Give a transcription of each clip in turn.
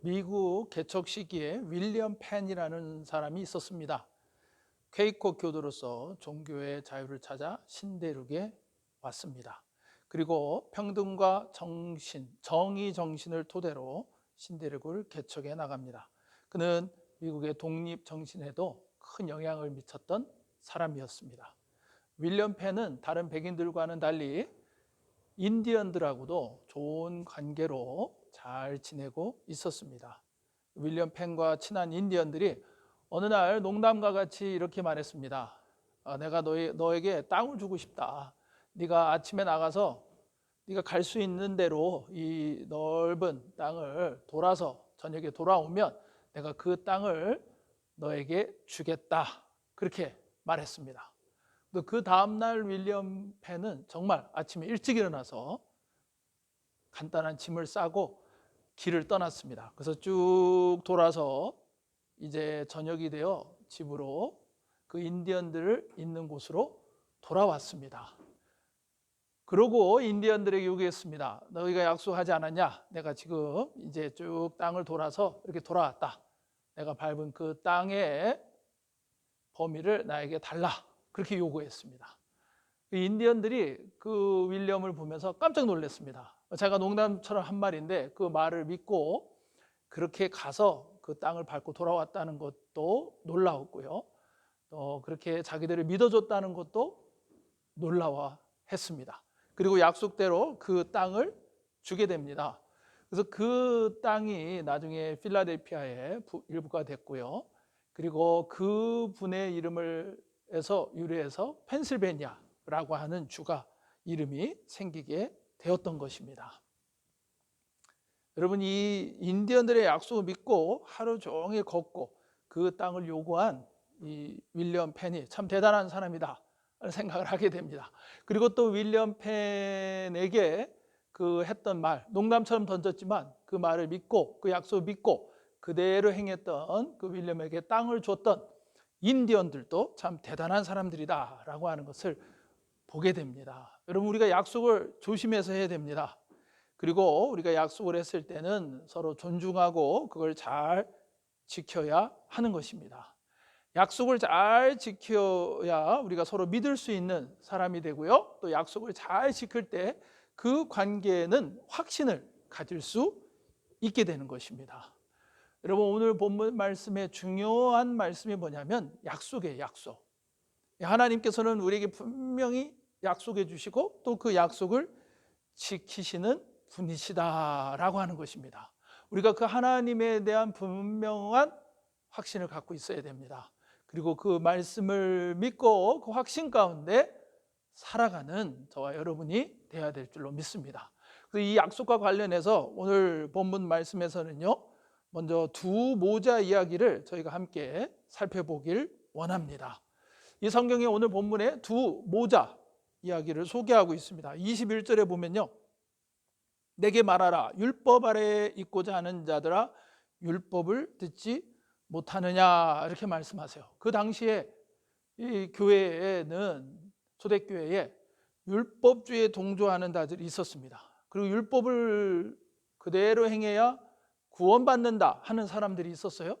미국 개척 시기에 윌리엄 펜이라는 사람이 있었습니다. 퀘이커 교도로서 종교의 자유를 찾아 신대륙에 왔습니다. 그리고 평등과 정의 정신을 토대로 신대륙을 개척해 나갑니다. 그는 미국의 독립 정신에도 큰 영향을 미쳤던 사람이었습니다. 윌리엄 펜은 다른 백인들과는 달리 인디언들하고도 좋은 관계로 잘 지내고 있었습니다. 윌리엄 펜과 친한 인디언들이 어느 날 농담과 같이 이렇게 말했습니다. 내가 너에게 땅을 주고 싶다. 네가 아침에 나가서 네가 갈 수 있는 대로 이 넓은 땅을 돌아서 저녁에 돌아오면 내가 그 땅을 너에게 주겠다. 그렇게 말했습니다. 그 다음날 윌리엄 펜은 정말 아침에 일찍 일어나서 간단한 짐을 싸고 길을 떠났습니다. 그래서 쭉 돌아서 이제 저녁이 되어 집으로 그 인디언들 있는 곳으로 돌아왔습니다. 그러고 인디언들에게 요구했습니다. 너희가 약속하지 않았냐? 내가 지금 이제 쭉 땅을 돌아서 이렇게 돌아왔다. 내가 밟은 그 땅의 범위를 나에게 달라. 그렇게 요구했습니다. 인디언들이 그 윌리엄을 보면서 깜짝 놀랐습니다. 제가 농담처럼 한 말인데 그 말을 믿고 그렇게 가서 그 땅을 밟고 돌아왔다는 것도 놀라웠고요. 또 그렇게 자기들을 믿어줬다는 것도 놀라워했습니다. 그리고 약속대로 그 땅을 주게 됩니다. 그래서 그 땅이 나중에 필라델피아의 일부가 됐고요. 그리고 그 분의 이름을 유래해서 펜실베니아라고 하는 주가 이름이 생기게 되었던 것입니다. 여러분, 이 인디언들의 약속을 믿고 하루 종일 걷고 그 땅을 요구한 이 윌리엄 펜이 참 대단한 사람이다 생각을 하게 됩니다. 그리고 또 윌리엄 펜에게 그 했던 말, 농담처럼 던졌지만 그 말을 믿고 그 약속을 믿고 그대로 행했던 그 윌리엄에게 땅을 줬던 인디언들도 참 대단한 사람들이다라고 하는 것을 보게 됩니다. 여러분, 우리가 약속을 조심해서 해야 됩니다. 그리고 우리가 약속을 했을 때는 서로 존중하고 그걸 잘 지켜야 하는 것입니다. 약속을 잘 지켜야 우리가 서로 믿을 수 있는 사람이 되고요. 또 약속을 잘 지킬 때 그 관계는 확신을 가질 수 있게 되는 것입니다. 여러분, 오늘 본문 말씀의 중요한 말씀이 뭐냐면 약속이에요. 약속. 하나님께서는 우리에게 분명히 약속해 주시고 또 그 약속을 지키시는 분이시다라고 하는 것입니다. 우리가 그 하나님에 대한 분명한 확신을 갖고 있어야 됩니다. 그리고 그 말씀을 믿고 그 확신 가운데 살아가는 저와 여러분이 되어야 될 줄로 믿습니다. 그래서 이 약속과 관련해서 오늘 본문 말씀에서는요, 먼저 두 모자 이야기를 저희가 함께 살펴보길 원합니다. 이 성경의 오늘 본문에 두 모자 이야기를 소개하고 있습니다. 21절에 보면요, 내게 말하라. 율법 아래에 있고자 하는 자들아, 율법을 듣지 못하느냐, 이렇게 말씀하세요. 그 당시에 이 교회에는, 초대교회에 율법주의에 동조하는 자들이 있었습니다. 그리고 율법을 그대로 행해야 구원받는다 하는 사람들이 있었어요.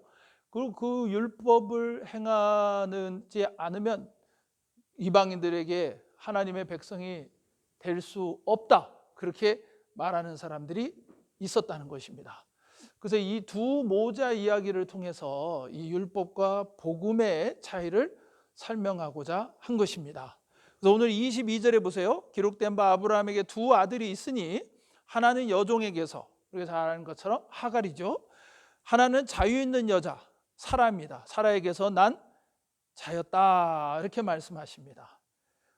그리고 그 율법을 행하지 않으면 이방인들에게 하나님의 백성이 될 수 없다, 그렇게 말하는 사람들이 있었다는 것입니다. 그래서 이 두 모자 이야기를 통해서 이 율법과 복음의 차이를 설명하고자 한 것입니다. 그래서 오늘 22절에 보세요. 기록된 바 아브라함에게 두 아들이 있으니 하나는 여종에게서, 우리가 잘 아는 것처럼 하갈이죠. 하나는 자유 있는 여자 사라입니다. 사라에게서 난 자였다, 이렇게 말씀하십니다.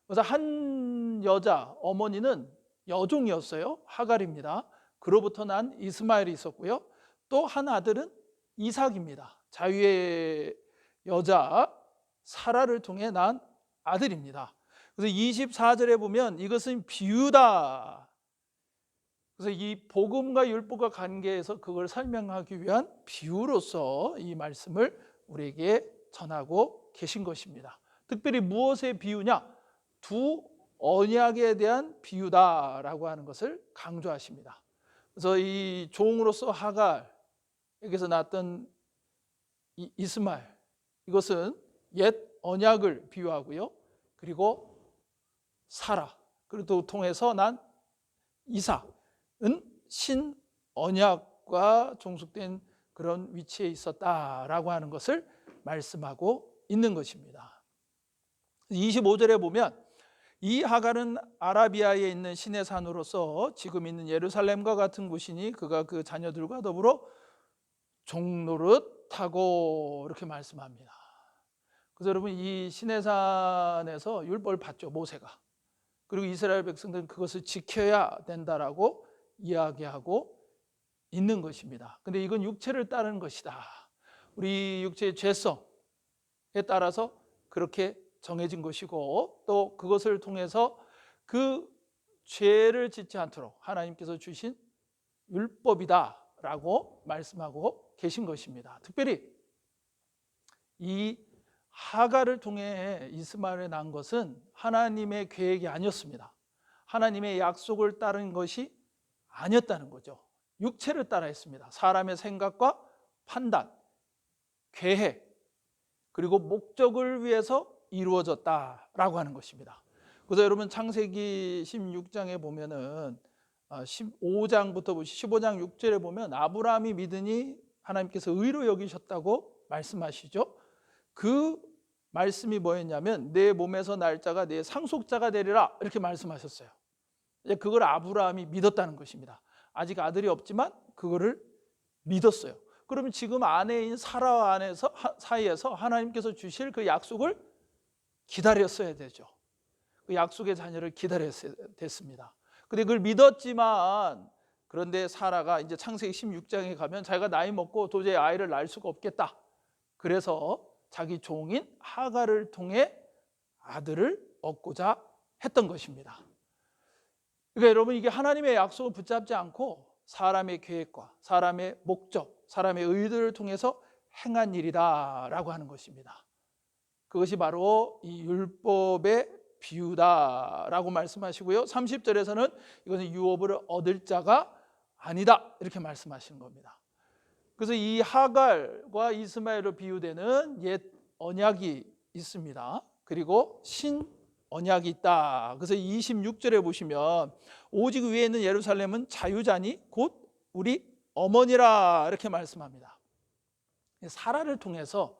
그래서 한 여자 어머니는 여종이었어요. 하갈입니다. 그로부터 난 이스마엘이 있었고요. 또 한 아들은 이삭입니다. 자유의 여자 사라를 통해 난 아들입니다. 그래서 24절에 보면 이것은 비유다. 그래서 이 복음과 율법과 관계에서 그걸 설명하기 위한 비유로서 이 말씀을 우리에게 전하고 계신 것입니다. 특별히 무엇의 비유냐? 두 언약에 대한 비유다라고 하는 것을 강조하십니다. 그래서 이 종으로서 하갈에게 여기서 낳았던 이 이스마엘, 이것은 옛 언약을 비유하고요. 그리고 사라, 그리고 통해서 난 이삭은 신 언약과 종속된 그런 위치에 있었다라고 하는 것을 말씀하고 있는 것입니다. 25절에 보면 이 하갈은 아라비아에 있는 신의 산으로서 지금 있는 예루살렘과 같은 곳이니 그가 그 자녀들과 더불어 종노릇하고 이렇게 말씀합니다. 그래서 여러분, 이 신의 산에서 율법을 받죠, 모세가. 그리고 이스라엘 백성들은 그것을 지켜야 된다라고 이야기하고 있는 것입니다. 근데 이건 육체를 따르는 것이다. 우리 육체의 죄성에 따라서 그렇게 정해진 것이고, 또 그것을 통해서 그 죄를 짓지 않도록 하나님께서 주신 율법이다라고 말씀하고 계신 것입니다. 특별히 이 하갈을 통해 이스마엘이 난 것은 하나님의 계획이 아니었습니다. 하나님의 약속을 따른 것이 아니었다는 거죠. 육체를 따라 했습니다. 사람의 생각과 판단, 계획, 그리고 목적을 위해서 이루어졌다라고 하는 것입니다. 그래서 여러분, 창세기 16장에 보면은 15장부터 15장 6절에 보면 아브라함이 믿으니 하나님께서 의로 여기셨다고 말씀하시죠. 그 말씀이 뭐였냐면 내 몸에서 날짜가 내 상속자가 되리라, 이렇게 말씀하셨어요. 그걸 아브라함이 믿었다는 것입니다. 아직 아들이 없지만 그거를 믿었어요. 그러면 지금 아내인 사라와 사이에서 하나님께서 주실 그 약속을 기다렸어야 되죠. 그 약속의 자녀를 기다렸어야 됐습니다. 근데 그걸 믿었지만, 그런데 사라가 이제 창세기 16장에 가면 자기가 나이 먹고 도저히 아이를 낳을 수가 없겠다. 그래서 자기 종인 하갈을 통해 아들을 얻고자 했던 것입니다. 그러니까 여러분, 이게 하나님의 약속을 붙잡지 않고 사람의 계획과 사람의 목적, 사람의 의도를 통해서 행한 일이다라고 하는 것입니다. 그것이 바로 이 율법의 비유다라고 말씀하시고요. 30절에서는 이것은 유업을 얻을 자가 아니다, 이렇게 말씀하시는 겁니다. 그래서 이 하갈과 이스마엘로 비유되는 옛 언약이 있습니다. 그리고 신 언약이 있다. 그래서 26절에 보시면 오직 위에 있는 예루살렘은 자유자니 곧 우리 어머니라, 이렇게 말씀합니다. 사라를 통해서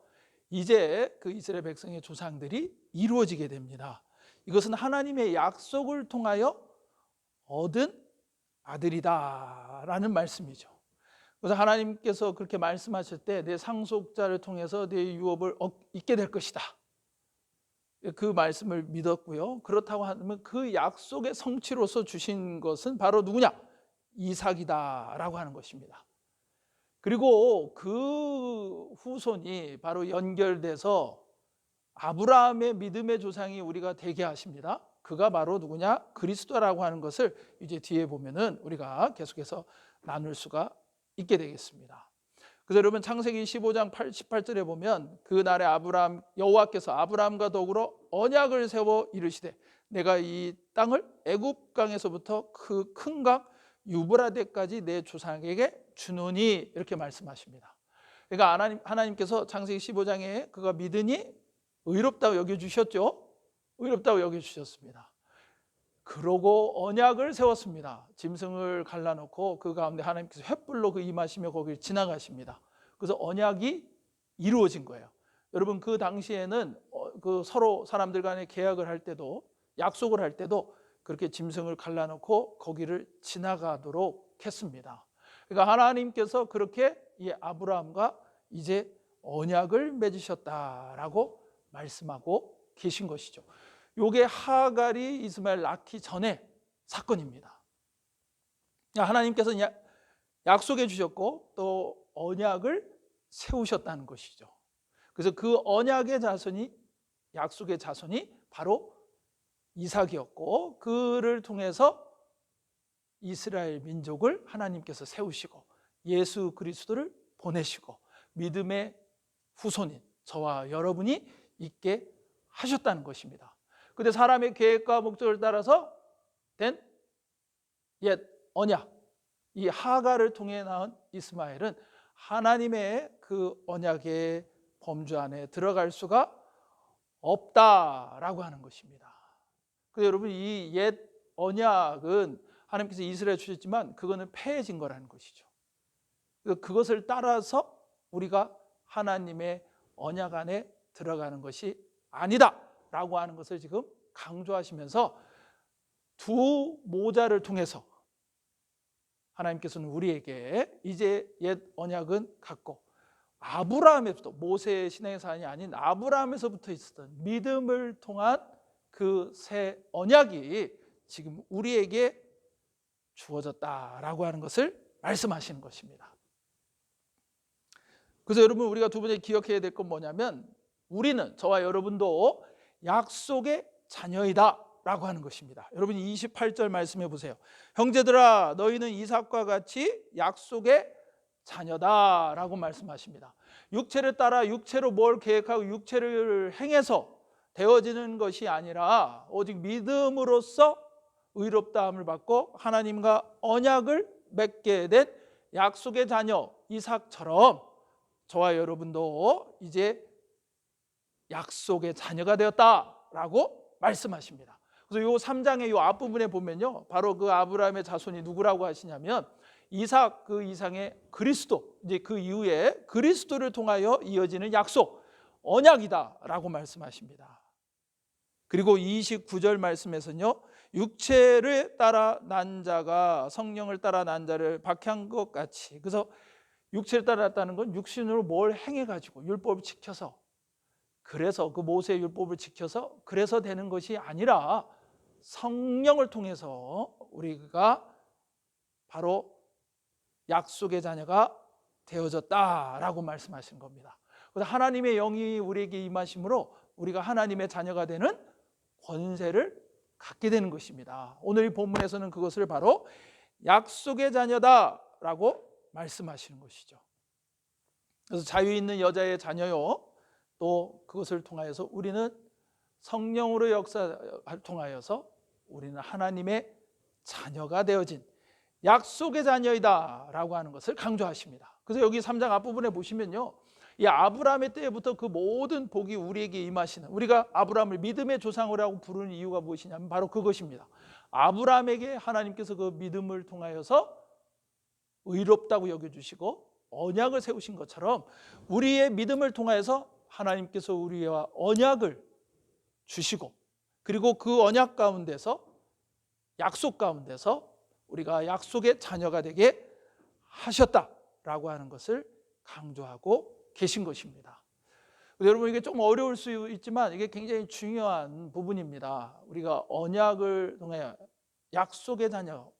이제 그 이스라엘 백성의 조상들이 이루어지게 됩니다. 이것은 하나님의 약속을 통하여 얻은 아들이다라는 말씀이죠. 그래서 하나님께서 그렇게 말씀하실 때 내 상속자를 통해서 내 유업을 얻게 될 것이다, 그 말씀을 믿었고요. 그렇다고 하면 그 약속의 성취로서 주신 것은 바로 누구냐? 이삭이다라고 하는 것입니다. 그리고 그 후손이 바로 연결돼서 아브라함의 믿음의 조상이 우리가 되게 하십니다. 그가 바로 누구냐? 그리스도라고 하는 것을 이제 뒤에 보면은 우리가 계속해서 나눌 수가 있게 되겠습니다. 그래서 여러분, 창세기 15장 18절에 보면 그날에 여호와께서 아브라함과 더불어 언약을 세워 이르시되 내가 이 땅을 애굽 강에서부터 그 큰 강 유브라데까지 내 조상에게 주노니, 이렇게 말씀하십니다. 그러니까 하나님께서 창세기 15장에 그가 믿으니 의롭다고 여겨주셨죠. 의롭다고 여겨주셨습니다. 그러고 언약을 세웠습니다. 짐승을 갈라놓고 그 가운데 하나님께서 횃불로 그 임하시며 거기를 지나가십니다. 그래서 언약이 이루어진 거예요. 여러분, 그 당시에는 그 서로 사람들 간에 계약을 할 때도, 약속을 할 때도 그렇게 짐승을 갈라놓고 거기를 지나가도록 했습니다. 그러니까 하나님께서 그렇게 이 아브라함과 이제 언약을 맺으셨다라고 말씀하고 계신 것이죠. 이게 하갈이 이스마엘 낳기 전의 사건입니다. 하나님께서는 약속해 주셨고 또 언약을 세우셨다는 것이죠. 그래서 그 언약의 자손이, 약속의 자손이 바로 이삭이었고, 그를 통해서 이스라엘 민족을 하나님께서 세우시고 예수 그리스도를 보내시고 믿음의 후손인 저와 여러분이 있게 하셨다는 것입니다. 그런데 사람의 계획과 목적을 따라서 된 옛 언약, 이 하갈을 통해 낳은 이스마엘은 하나님의 그 언약의 범주 안에 들어갈 수가 없다라고 하는 것입니다. 그래서 여러분, 이 옛 언약은 하나님께서 이스라엘에 주셨지만 그거는 폐해진 거라는 것이죠. 그것을 따라서 우리가 하나님의 언약 안에 들어가는 것이 아니다라고 하는 것을 지금 강조하시면서 두 모자를 통해서 하나님께서는 우리에게 이제 옛 언약은 갖고 아브라함에서부터, 모세의 신앙의 사안이 아닌 아브라함에서부터 있었던 믿음을 통한 그 새 언약이 지금 우리에게 주어졌다라고 하는 것을 말씀하시는 것입니다. 그래서 여러분, 우리가 두 번째 기억해야 될 건 뭐냐면, 우리는, 저와 여러분도 약속의 자녀이다 라고 하는 것입니다. 여러분, 28절 말씀해 보세요. 형제들아, 너희는 이삭과 같이 약속의 자녀다 라고 말씀하십니다. 육체를 따라 육체로 뭘 계획하고 육체를 행해서 되어지는 것이 아니라 오직 믿음으로써 의롭다함을 받고 하나님과 언약을 맺게 된 약속의 자녀 이삭처럼 저와 여러분도 이제 약속의 자녀가 되었다라고 말씀하십니다. 그래서 요 3장의 요 앞부분에 보면요, 바로 그 아브라함의 자손이 누구라고 하시냐면 이삭, 그 이상의 그리스도, 이제 그 이후에 그리스도를 통하여 이어지는 약속, 언약이다라고 말씀하십니다. 그리고 29절 말씀에서는요, 육체를 따라 난 자가 성령을 따라 난 자를 박해한 것 같이, 그래서 육체를 따랐다는 건 육신으로 뭘 행해가지고 율법을 지켜서, 그래서 그 모세의 율법을 지켜서 그래서 되는 것이 아니라 성령을 통해서 우리가 바로 약속의 자녀가 되어졌다라고 말씀하신 겁니다. 그래서 하나님의 영이 우리에게 임하심으로 우리가 하나님의 자녀가 되는 권세를 갖게 되는 것입니다. 오늘 이 본문에서는 그것을 바로 약속의 자녀다라고 말씀하시는 것이죠. 그래서 자유 있는 여자의 자녀요, 또 그것을 통하여서 우리는 성령으로 역사를 통하여서 우리는 하나님의 자녀가 되어진 약속의 자녀이다 라고 하는 것을 강조하십니다. 그래서 여기 3장 앞부분에 보시면요, 이 아브라함의 때부터 그 모든 복이 우리에게 임하시는, 우리가 아브라함을 믿음의 조상이라고 부르는 이유가 무엇이냐면 바로 그것입니다. 아브라함에게 하나님께서 그 믿음을 통하여서 의롭다고 여겨주시고 언약을 세우신 것처럼 우리의 믿음을 통하여서 하나님께서 우리와 언약을 주시고, 그리고 그 언약 가운데서, 약속 가운데서 우리가 약속의 자녀가 되게 하셨다라고 하는 것을 강조하고 계신 것입니다. 여러분, 이게 좀 어려울 수 있지만 이게 굉장히 중요한 부분입니다. 우리가 언약을 통해 약속의 자녀가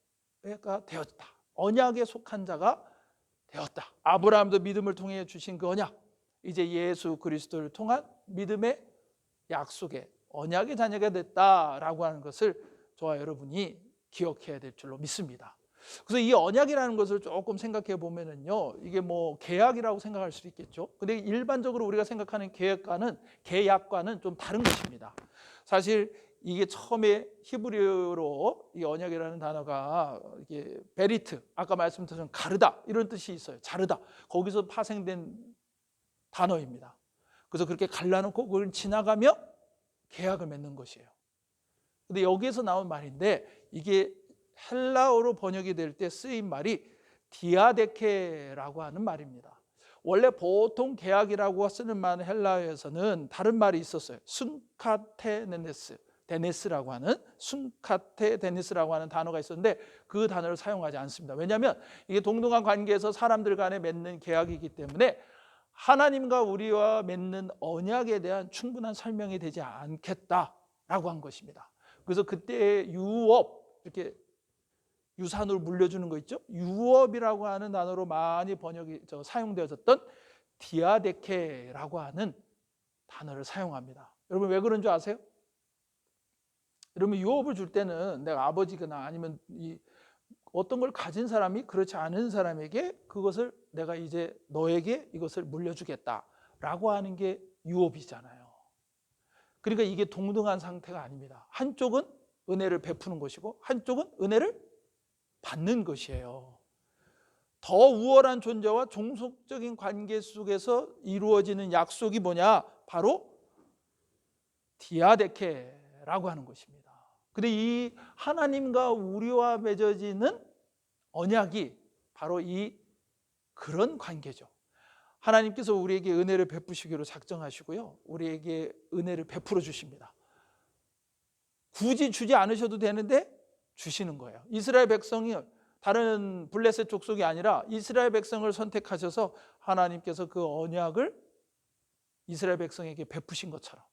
되었다, 언약에 속한 자가 되었다. 아브라함도 믿음을 통해 주신 그 언약, 이제 예수 그리스도를 통한 믿음의 약속의 언약의 자녀가 됐다라고 하는 것을 저와 여러분이 기억해야 될 줄로 믿습니다. 그래서 이 언약이라는 것을 조금 생각해 보면은요, 이게 뭐 계약이라고 생각할 수도 있겠죠. 근데 일반적으로 우리가 생각하는 계약과는 좀 다른 것입니다. 사실 이게 처음에 히브리어로 이 언약이라는 단어가 이게 베리트, 아까 말씀드린 가르다 이런 뜻이 있어요. 자르다, 거기서 파생된 단어입니다. 그래서 그렇게 갈라놓고 그걸 지나가며 계약을 맺는 것이에요. 근데 여기에서 나온 말인데, 이게 헬라어로 번역이 될 때 쓰인 말이 디아데케라고 하는 말입니다. 원래 보통 계약이라고 쓰는 말 헬라어에서는 다른 말이 있었어요. 데네스라고 하는 데네스라고 하는 단어가 있었는데 그 단어를 사용하지 않습니다. 왜냐하면 이게 동등한 관계에서 사람들 간에 맺는 계약이기 때문에 하나님과 우리와 맺는 언약에 대한 충분한 설명이 되지 않겠다라고 한 것입니다. 그래서 그때 유업, 이렇게 유산으로 물려주는 거 있죠? 유업이라고 하는 단어로 많이 사용되어졌던 디아데케라고 하는 단어를 사용합니다. 여러분, 왜 그런 줄 아세요? 여러분, 유업을 줄 때는 내가 아버지거나 아니면 어떤 걸 가진 사람이 그렇지 않은 사람에게 그것을 내가 이제 너에게 이것을 물려주겠다라고 하는 게 유업이잖아요. 그러니까 이게 동등한 상태가 아닙니다. 한쪽은 은혜를 베푸는 것이고 한쪽은 은혜를 받는 것이에요. 더 우월한 존재와 종속적인 관계 속에서 이루어지는 약속이 뭐냐? 바로 디아데케라고 하는 것입니다. 근데 이 하나님과 우리와 맺어지는 언약이 바로 이 그런 관계죠. 하나님께서 우리에게 은혜를 베푸시기로 작정하시고요, 우리에게 은혜를 베풀어 주십니다. 굳이 주지 않으셔도 되는데 주시는 거예요. 이스라엘 백성이 다른 블레셋 족속이 아니라 이스라엘 백성을 선택하셔서 하나님께서 그 언약을 이스라엘 백성에게 베푸신 것처럼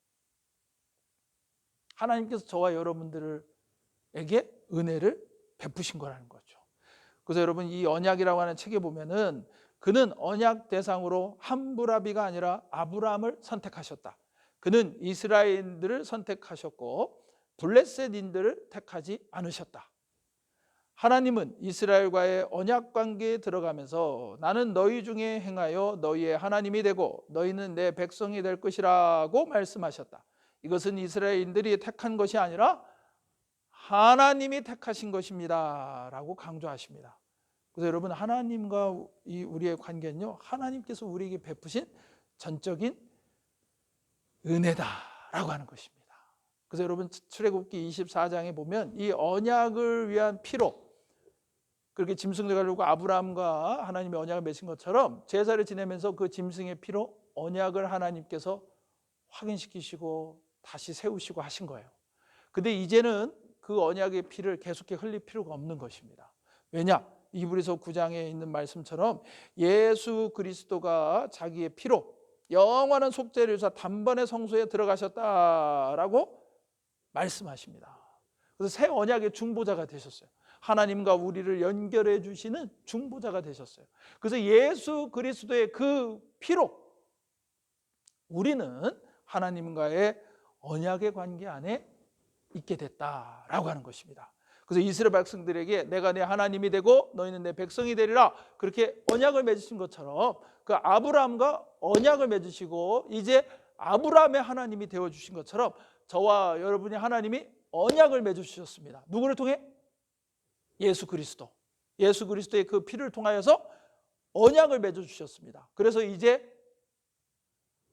하나님께서 저와 여러분들에게 은혜를 베푸신 거라는 거죠. 그래서 여러분, 이 언약이라고 하는 책에 보면은 그는 언약 대상으로 함부라비가 아니라 아브라함을 선택하셨다. 그는 이스라엘인들을 선택하셨고 블레셋인들을 택하지 않으셨다. 하나님은 이스라엘과의 언약 관계에 들어가면서 나는 너희 중에 행하여 너희의 하나님이 되고 너희는 내 백성이 될 것이라고 말씀하셨다. 이것은 이스라엘인들이 택한 것이 아니라 하나님이 택하신 것입니다 라고 강조하십니다. 그래서 여러분, 하나님과 우리의 관계는요, 하나님께서 우리에게 베푸신 전적인 은혜다라고 하는 것입니다. 그래서 여러분, 출애굽기 24장에 보면 이 언약을 위한 피로, 그렇게 짐승을 가지고 아브라함과 하나님의 언약을 맺은 것처럼 제사를 지내면서 그 짐승의 피로 언약을 하나님께서 확인시키시고 다시 세우시고 하신 거예요. 근데 이제는 그 언약의 피를 계속해 흘릴 필요가 없는 것입니다. 왜냐? 이브리서 9장에 있는 말씀처럼 예수 그리스도가 자기의 피로 영원한 속죄를 위해서 단번에 성소에 들어가셨다라고 말씀하십니다. 그래서 새 언약의 중보자가 되셨어요. 하나님과 우리를 연결해 주시는 중보자가 되셨어요. 그래서 예수 그리스도의 그 피로 우리는 하나님과의 언약의 관계 안에 있게 됐다라고 하는 것입니다. 그래서 이스라엘 백성들에게 내가 내 하나님이 되고 너희는 내 백성이 되리라, 그렇게 언약을 맺으신 것처럼 그 아브라함과 언약을 맺으시고 이제 아브라함의 하나님이 되어주신 것처럼 저와 여러분의 하나님이 언약을 맺으셨습니다. 누구를 통해? 예수 그리스도. 예수 그리스도의 그 피를 통하여서 언약을 맺어주셨습니다. 그래서 이제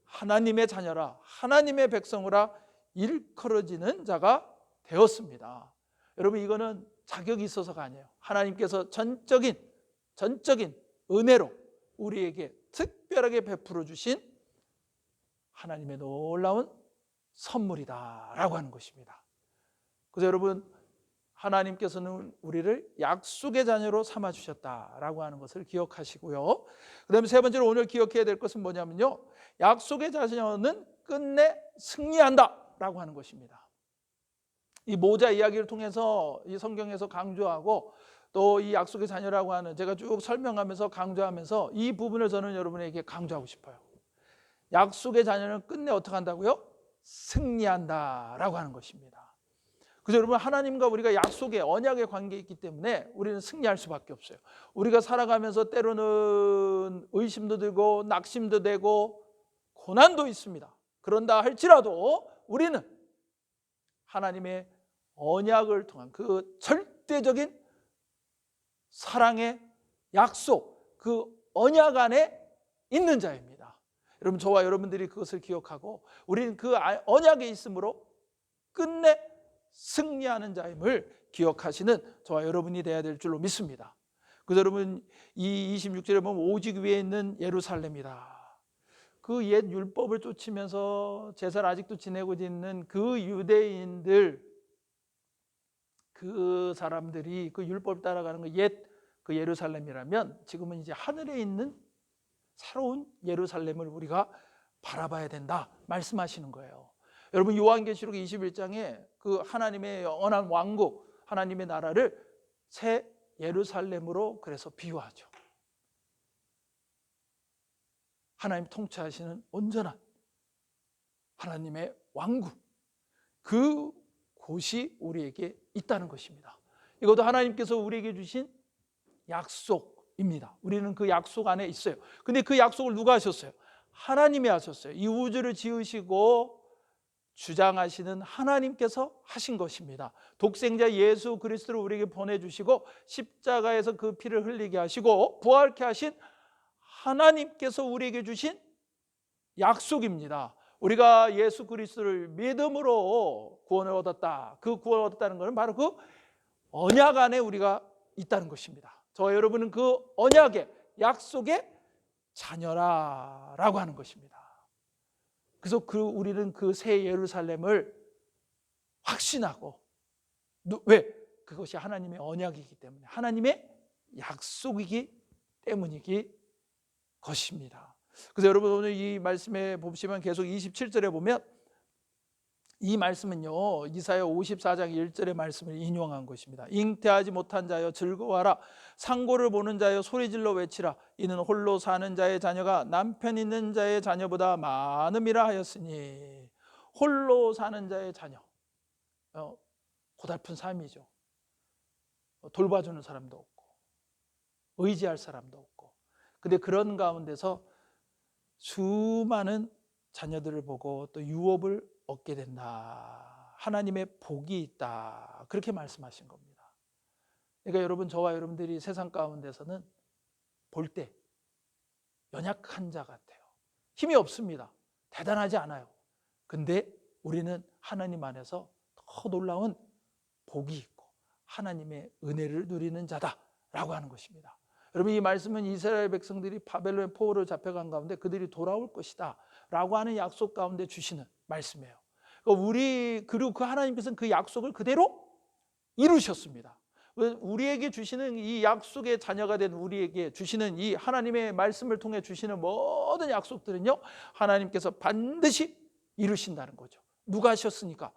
하나님의 자녀라, 하나님의 백성이라 일컬어지는 자가 되었습니다. 여러분, 이거는 자격이 있어서가 아니에요. 하나님께서 전적인 은혜로 우리에게 특별하게 베풀어 주신 하나님의 놀라운 선물이다라고 하는 것입니다. 그래서 여러분, 하나님께서는 우리를 약속의 자녀로 삼아 주셨다라고 하는 것을 기억하시고요. 그다음에 세 번째로 오늘 기억해야 될 것은 뭐냐면요, 약속의 자녀는 끝내 승리한다라고 하는 것입니다. 이 모자 이야기를 통해서 이 성경에서 강조하고 또 이 약속의 자녀라고 하는, 제가 쭉 설명하면서 강조하면서 이 부분을 저는 여러분에게 강조하고 싶어요. 약속의 자녀는 끝내 어떻게 한다고요? 승리한다라고 하는 것입니다. 그래서 여러분, 하나님과 우리가 약속의 언약의 관계에 있기 때문에 우리는 승리할 수밖에 없어요. 우리가 살아가면서 때로는 의심도 들고 낙심도 되고 고난도 있습니다. 그런다 할지라도 우리는 하나님의 언약을 통한 그 절대적인 사랑의 약속, 그 언약 안에 있는 자입니다. 여러분, 저와 여러분들이 그것을 기억하고 우리는 그 언약에 있으므로 끝내 승리하는 자임을 기억하시는 저와 여러분이 되어야 될 줄로 믿습니다. 그래서 여러분, 이 26절에 보면 오직 위에 있는 예루살렘이다. 그 옛 율법을 쫓으면서 제사를 아직도 지내고 있는 그 유대인들, 그 사람들이 그 율법 따라가는 그 옛 그 예루살렘이라면 지금은 이제 하늘에 있는 새로운 예루살렘을 우리가 바라봐야 된다 말씀하시는 거예요. 여러분, 요한계시록 21장에 그 하나님의 영원한 왕국, 하나님의 나라를 새 예루살렘으로 그래서 비유하죠. 하나님 통치하시는 온전한 하나님의 왕국, 그 곳이 우리에게 있다는 것입니다. 이것도 하나님께서 우리에게 주신 약속입니다. 우리는 그 약속 안에 있어요. 근데 그 약속을 누가 하셨어요? 하나님이 하셨어요. 이 우주를 지으시고 주장하시는 하나님께서 하신 것입니다. 독생자 예수 그리스도를 우리에게 보내주시고 십자가에서 그 피를 흘리게 하시고 부활케 하신 하나님께서 우리에게 주신 약속입니다. 우리가 예수 그리스도를 믿음으로 구원을 얻었다. 그 구원을 얻었다는 것은 바로 그 언약 안에 우리가 있다는 것입니다. 저와 여러분은 그 언약의 약속의 자녀라고 하는 것입니다. 그래서 우리는 그 새 예루살렘을 확신하고, 왜? 그것이 하나님의 언약이기 때문에, 하나님의 약속이기 때문이기 것입니다. 그래서 여러분 오늘 이 말씀에 보시면 계속 27절에 보면 이 말씀은요 이사야 54장 1절의 말씀을 인용한 것입니다. 잉태하지 못한 자여 즐거워하라. 상고를 보는 자여 소리질러 외치라. 이는 홀로 사는 자의 자녀가 남편 있는 자의 자녀보다 많음이라 하였으니. 홀로 사는 자의 자녀, 고달픈 삶이죠. 돌봐주는 사람도 없고 의지할 사람도 없고, 근데 그런 가운데서 수많은 자녀들을 보고 또 유업을 얻게 된다. 하나님의 복이 있다. 그렇게 말씀하신 겁니다. 그러니까 여러분, 저와 여러분들이 세상 가운데서는 볼 때 연약한 자 같아요. 힘이 없습니다. 대단하지 않아요. 근데 우리는 하나님 안에서 더 놀라운 복이 있고 하나님의 은혜를 누리는 자다라고 하는 것입니다. 여러분, 이 말씀은 이스라엘 백성들이 바벨론의 포로로 잡혀간 가운데 그들이 돌아올 것이다 라고 하는 약속 가운데 주시는 말씀이에요. 그리고 그 하나님께서는 그 약속을 그대로 이루셨습니다. 우리에게 주시는 이 약속의 자녀가 된 우리에게 주시는 이 하나님의 말씀을 통해 주시는 모든 약속들은요 하나님께서 반드시 이루신다는 거죠. 누가 하셨습니까?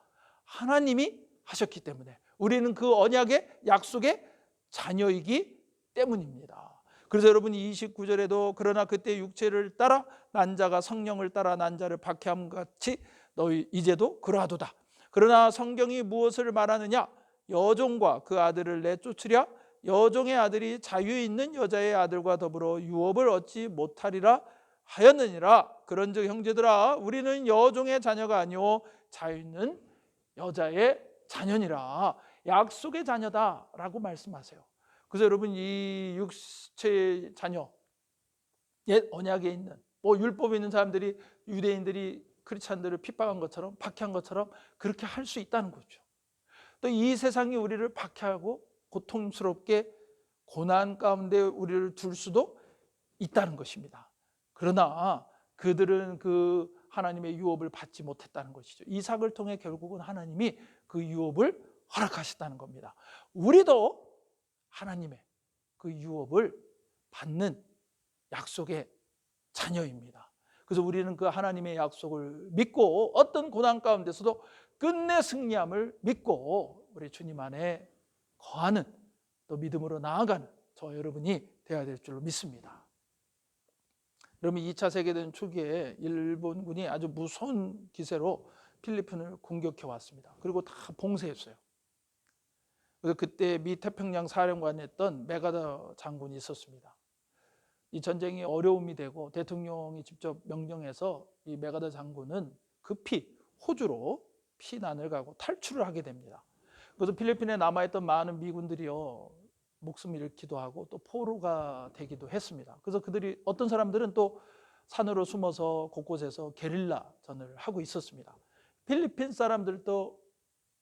하나님이 하셨기 때문에 우리는 그 언약의 약속의 자녀이기 때문입니다. 그래서 여러분 29절에도 그러나 그때 육체를 따라 난 자가 성령을 따라 난 자를 박해함 같이 너희 이제도 그러하도다. 그러나 성경이 무엇을 말하느냐? 여종과 그 아들을 내쫓으랴. 여종의 아들이 자유 있는 여자의 아들과 더불어 유업을 얻지 못하리라 하였느니라. 그런즉 형제들아 우리는 여종의 자녀가 아니오 자유 있는 여자의 자녀니라. 약속의 자녀다라고 말씀하세요. 그래서 여러분 이 육체의 자녀, 옛 언약에 있는 율법에 있는 사람들이 유대인들이 크리스찬들을 핍박한 것처럼 박해한 것처럼 그렇게 할 수 있다는 거죠. 또 이 세상이 우리를 박해하고 고통스럽게 고난 가운데 우리를 둘 수도 있다는 것입니다. 그러나 그들은 그 하나님의 유업을 받지 못했다는 것이죠. 이삭을 통해 결국은 하나님이 그 유업을 허락하셨다는 겁니다. 우리도 하나님의 그 유업을 받는 약속의 자녀입니다. 그래서 우리는 그 하나님의 약속을 믿고 어떤 고난 가운데서도 끝내 승리함을 믿고 우리 주님 안에 거하는, 또 믿음으로 나아가는 저와 여러분이 되어야 될 줄로 믿습니다. 여러분 2차 세계대전 초기에 일본군이 아주 무서운 기세로 필리핀을 공격해 왔습니다. 그리고 다 봉쇄했어요. 그래서 그때 미 태평양 사령관이었던 메가더 장군이 있었습니다. 이 전쟁이 어려움이 되고 대통령이 직접 명령해서 이 메가더 장군은 급히 호주로 피난을 가고 탈출을 하게 됩니다. 그래서 필리핀에 남아있던 많은 미군들이요 목숨을 잃기도 하고 또 포로가 되기도 했습니다. 그래서 그들이 어떤 사람들은 또 산으로 숨어서 곳곳에서 게릴라전을 하고 있었습니다. 필리핀 사람들도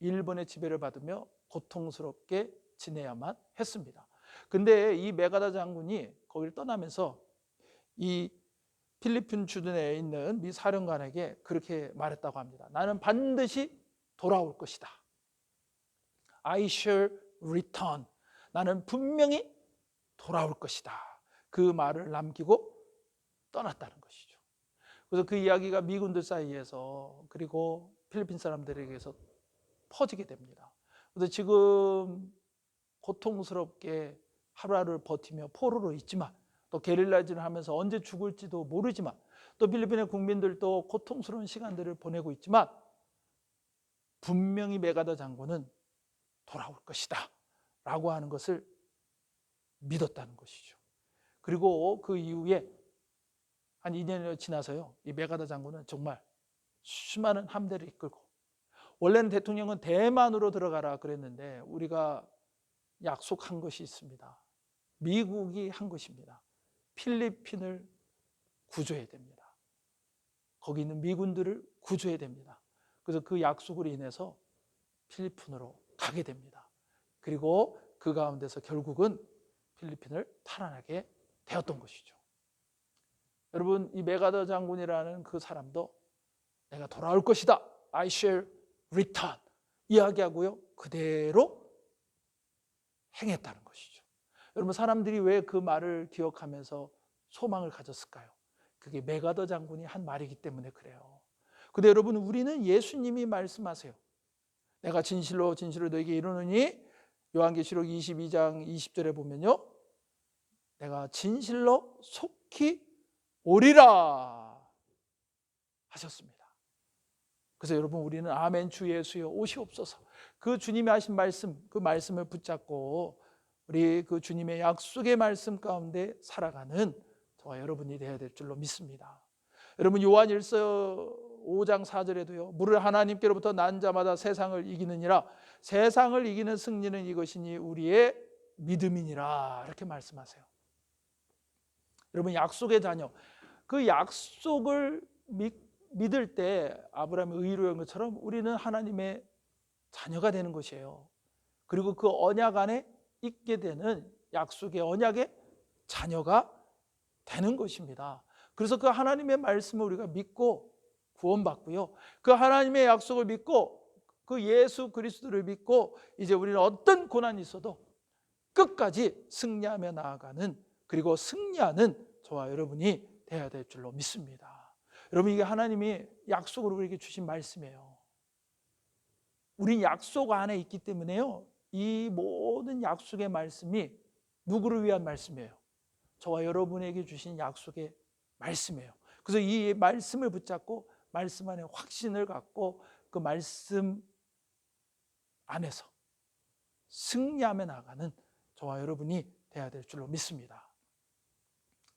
일본의 지배를 받으며 고통스럽게 지내야만 했습니다. 근데 이 메가더 장군이 거기를 떠나면서 이 필리핀 주둔에 있는 미 사령관에게 그렇게 말했다고 합니다. 나는 반드시 돌아올 것이다. I shall return. 나는 분명히 돌아올 것이다. 그 말을 남기고 떠났다는 것이죠. 그래서 그 이야기가 미군들 사이에서 그리고 필리핀 사람들에게서 퍼지게 됩니다. 그래서 지금 고통스럽게 하루하루를 버티며 포로로 있지만 또 게릴라전을 하면서 언제 죽을지도 모르지만 또 필리핀의 국민들도 고통스러운 시간들을 보내고 있지만 분명히 메가더 장군은 돌아올 것이다 라고 하는 것을 믿었다는 것이죠. 그리고 그 이후에 한 2년이 지나서요 이 메가더 장군은 정말 수많은 함대를 이끌고 원래는 대통령은 대만으로 들어가라 그랬는데 우리가 약속한 것이 있습니다. 미국이 한 것입니다. 필리핀을 구조해야 됩니다. 거기 있는 미군들을 구조해야 됩니다. 그래서 그 약속으로 인해서 필리핀으로 가게 됩니다. 그리고 그 가운데서 결국은 필리핀을 탈환하게 되었던 것이죠. 여러분, 이 메가더 장군이라는 그 사람도 내가 돌아올 것이다, I shall return 이야기하고요, 그대로 행했다는 것이죠. 여러분, 사람들이 왜 그 말을 기억하면서 소망을 가졌을까요? 그게 메가더 장군이 한 말이기 때문에 그래요. 근데 여러분, 우리는 예수님이 말씀하세요. 내가 진실로 진실로 너에게 이르노니, 요한계시록 22장 20절에 보면요, 내가 진실로 속히 오리라 하셨습니다. 그래서 여러분, 우리는 아멘 주 예수여 오시옵소서, 그 주님이 하신 말씀, 그 말씀을 붙잡고 우리 그 주님의 약속의 말씀 가운데 살아가는 저와 여러분이 되어야 될 줄로 믿습니다. 여러분, 요한 1서 5장 4절에도요, 무릇 하나님께로부터 난 자마다 세상을 이기느니라, 세상을 이기는 승리는 이것이니 우리의 믿음이니라, 이렇게 말씀하세요. 여러분, 약속의 자녀, 그 약속을 믿을 때 아브라함의 의로운 것처럼 우리는 하나님의 자녀가 되는 것이에요. 그리고 그 언약 안에 있게 되는 약속의 언약의 자녀가 되는 것입니다. 그래서 그 하나님의 말씀을 우리가 믿고 구원받고요, 그 하나님의 약속을 믿고 그 예수 그리스도를 믿고 이제 우리는 어떤 고난이 있어도 끝까지 승리하며 나아가는, 그리고 승리하는 저와 여러분이 되어야 될 줄로 믿습니다. 여러분, 이게 하나님이 약속으로 우리에게 주신 말씀이에요. 우린 약속 안에 있기 때문에요, 이 모든 약속의 말씀이 누구를 위한 말씀이에요? 저와 여러분에게 주신 약속의 말씀이에요. 그래서 이 말씀을 붙잡고 말씀 안에 확신을 갖고 그 말씀 안에서 승리하며 나가는 저와 여러분이 되어야 될 줄로 믿습니다.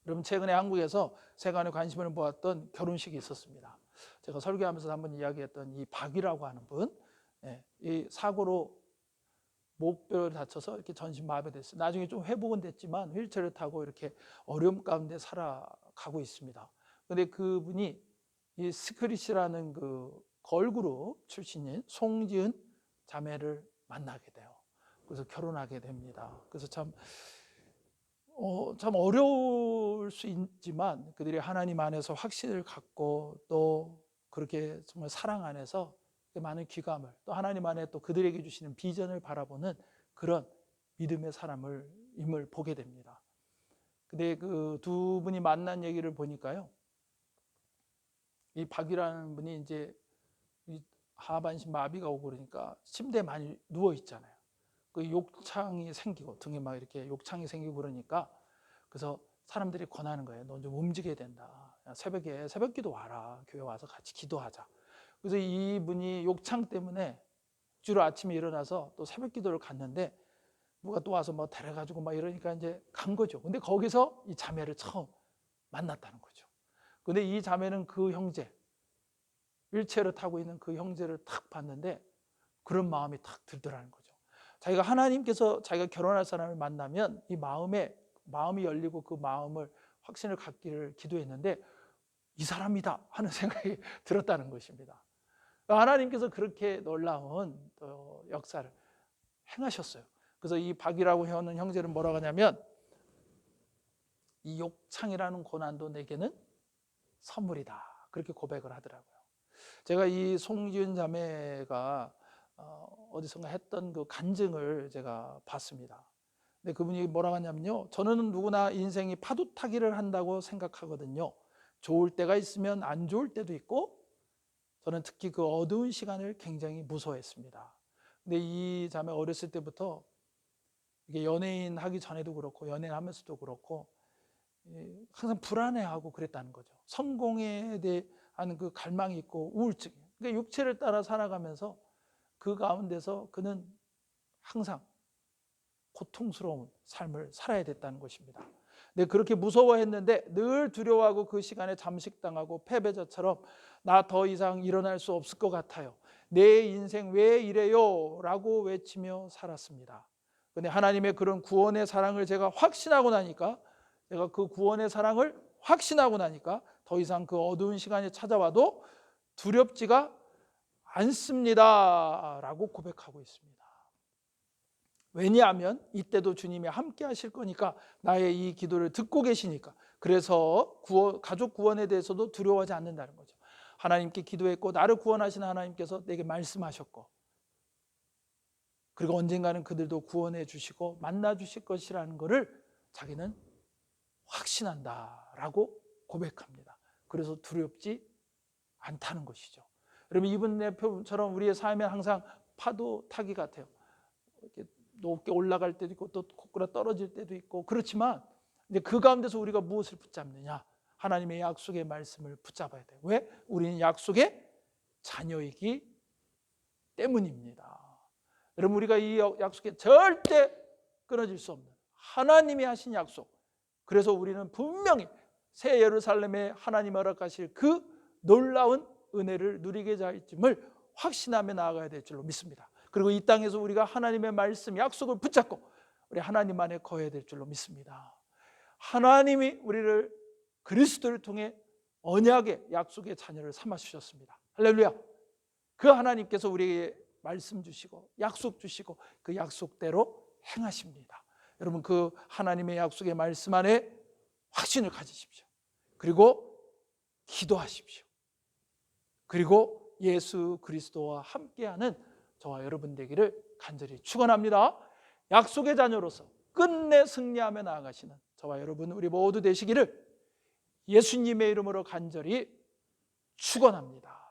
여러분, 최근에 한국에서 세간의 관심을 모았던 결혼식이 있었습니다. 제가 설교하면서 한번 이야기했던 이 박이라고 하는 분, 이 사고로 목뼈를 다쳐서 이렇게 전신마비됐어요. 나중에 좀 회복은 됐지만 휠체어를 타고 이렇게 어려움 가운데 살아가고 있습니다. 그런데 그분이 이 스크릿이라는 그 걸그룹 출신인 송지은 자매를 만나게 돼요. 그래서 결혼하게 됩니다. 그래서 참 어려울 수 있지만 그들이 하나님 안에서 확신을 갖고 또 그렇게 정말 사랑 안에서 많은 귀감을, 또 하나님 안에 또 그들에게 주시는 비전을 바라보는 그런 믿음의 사람임을 보게 됩니다. 근데 그 두 분이 만난 얘기를 보니까요, 이 박이라는 분이 이제 하반신 마비가 오고 그러니까 침대에 많이 누워 있잖아요. 그 욕창이 생기고 등에 막 이렇게 욕창이 생기고 그러니까, 그래서 사람들이 권하는 거예요. 너 좀 움직여야 된다. 새벽에 새벽기도 와라. 교회 와서 같이 기도하자. 그래서 이분이 욕창 때문에 주로 아침에 일어나서 또 새벽기도를 갔는데 누가 또 와서 뭐 데려가지고 막 이러니까 이제 간 거죠. 근데 거기서 이 자매를 처음 만났다는 거죠. 근데 이 자매는 그 형제, 휠체어를 타고 있는 그 형제를 탁 봤는데 그런 마음이 탁 들더라는 거죠. 자기가 하나님께서 자기가 결혼할 사람을 만나면 이 마음이 열리고 그 마음을 확신을 갖기를 기도했는데 이 사람이다 하는 생각이 들었다는 것입니다. 하나님께서 그렇게 놀라운 또 역사를 행하셨어요. 그래서 이 박이라고 하는 형제는 뭐라고 하냐면, 이 욕창이라는 고난도 내게는 선물이다, 그렇게 고백을 하더라고요. 제가 이 송지은 자매가 어디선가 했던 그 간증을 제가 봤습니다. 근데 그분이 뭐라고 하냐면요, 저는 누구나 인생이 파도 타기를 한다고 생각하거든요. 좋을 때가 있으면 안 좋을 때도 있고, 저는 특히 그 어두운 시간을 굉장히 무서워했습니다. 근데 이 자매 어렸을 때부터 이게 연예인 하기 전에도 그렇고 연예인 하면서도 그렇고 항상 불안해하고 그랬다는 거죠. 성공에 대한 그 갈망이 있고 우울증. 그러니까 육체를 따라 살아가면서 그 가운데서 그는 항상 고통스러운 삶을 살아야 됐다는 것입니다. 근데 그렇게 무서워했는데 늘 두려워하고 그 시간에 잠식당하고 패배자처럼 나 더 이상 일어날 수 없을 것 같아요. 내 인생 왜 이래요? 라고 외치며 살았습니다. 그런데 하나님의 그런 구원의 사랑을 제가 확신하고 나니까, 제가 그 구원의 사랑을 확신하고 나니까 더 이상 그 어두운 시간이 찾아와도 두렵지가 않습니다 라고 고백하고 있습니다. 왜냐하면 이때도 주님이 함께 하실 거니까, 나의 이 기도를 듣고 계시니까. 그래서 가족 구원에 대해서도 두려워하지 않는다는 거죠. 하나님께 기도했고 나를 구원하시는 하나님께서 내게 말씀하셨고, 그리고 언젠가는 그들도 구원해 주시고 만나 주실 것이라는 것을 자기는 확신한다라고 고백합니다. 그래서 두렵지 않다는 것이죠. 여러분, 이분처럼 우리의 삶에 항상 파도 타기 같아요. 이렇게 높게 올라갈 때도 있고 또 코꾸라 떨어질 때도 있고, 그렇지만 이제 그 가운데서 우리가 무엇을 붙잡느냐? 하나님의 약속의 말씀을 붙잡아야 돼요. 왜? 우리는 약속의 자녀이기 때문입니다. 여러분, 우리가 이 약속에 절대 끊어질 수 없는 하나님이 하신 약속, 그래서 우리는 분명히 새 예루살렘에 하나님 허락하실 그 놀라운 은혜를 누리게 될 점을 확신하며 나아가야 될 줄로 믿습니다. 그리고 이 땅에서 우리가 하나님의 말씀, 약속을 붙잡고 우리 하나님 안에 거해야 될 줄로 믿습니다. 하나님이 우리를 그리스도를 통해 언약의 약속의 자녀를 삼아 주셨습니다. 할렐루야. 그 하나님께서 우리에게 말씀 주시고 약속 주시고 그 약속대로 행하십니다. 여러분, 그 하나님의 약속의 말씀 안에 확신을 가지십시오. 그리고 기도하십시오. 그리고 예수 그리스도와 함께하는 저와 여러분 되기를 간절히 축원합니다. 약속의 자녀로서 끝내 승리하며 나아가시는 저와 여러분 우리 모두 되시기를 예수님의 이름으로 간절히 축원합니다.